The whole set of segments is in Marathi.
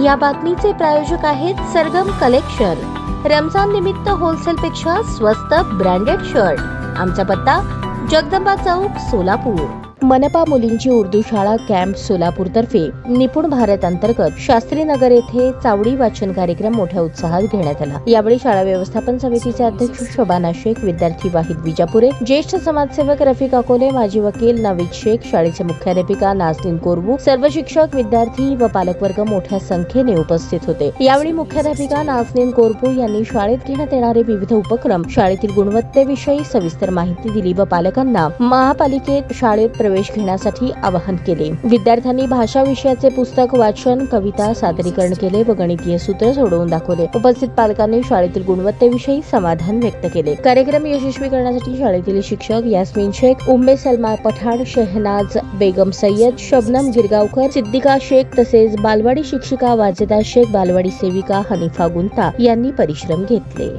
या बातमीचे प्रायोजक आहेत सरगम कलेक्शन। रमजान निमित्त होलसेल पेक्षा स्वस्त ब्रँडेड शर्ट। आमचा पत्ता जगदंबा चौक, सोलापूर। मनपा मुलींची उर्दू शाळा कॅम्प सोलापूर तर्फे निपुण भारत अंतर्गत शास्त्री नगर येथे चावडी वाचन कार्यक्रम मोठ्या उत्साहात घेण्यात आला। यावेळी शाळा व्यवस्थापन समितीचे अध्यक्ष शबाना शेख, विद्यार्थी वाहिद विजापुरे, ज्येष्ठ समाजसेवक रफिक अकोले, माजी वकील नवीद शेख, शाळेचे मुख्याध्यापिका नाजनीन कोरबू, सर्व शिक्षक, विद्यार्थी व पालकवर्ग मोठ्या संख्येने उपस्थित होते। यावेळी मुख्याध्यापिका नाजनीन कोरबू यांनी शाळेत घेण्यात येणारे विविध उपक्रम, शाळेतील गुणवत्तेविषयी सविस्तर माहिती दिली व पालकांना महापालिकेत शाळेत प्रवेश घेण्यासाठी आवाहन केले। विद्यार्थ्यांनी भाषा विषयाचे पुस्तक वाचन, कविता सादरीकरण केले व गणितीय सूत्र सोडवून दाखवले। उपस्थित पालकांनी शाळेतील गुणवत्तेविषयी समाधान व्यक्त केले। कार्यक्रम यशस्वी करण्यासाठी शाळेतील शिक्षक यास्मीन शेख, उम्मे सलमा पठाण, शहनाज बेगम सय्यद, शबनम गिरगावकर, सिद्दीका शेख तसेच बालवाडी शिक्षिका वाजेदा शेख, बालवाडी सेविका हनीफा गुंता यांनी परिश्रम घेतले।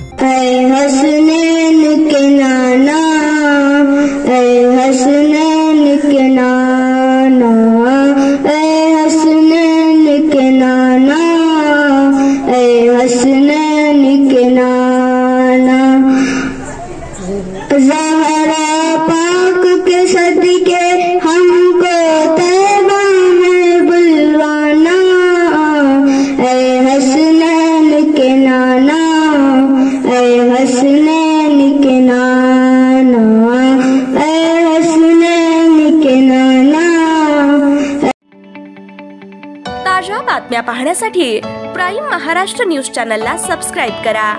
ज़हरा पाक के सदके हमको तैबा में बुलवाना, ऐ हसनैन के नाना, ऐ हसनैन के नाना, ऐ हसनैन के नाना। ताज्या बातम्या पाहण्यासाठी प्राईम महाराष्ट्र न्यूज चॅनलला सबस्क्राइब करा।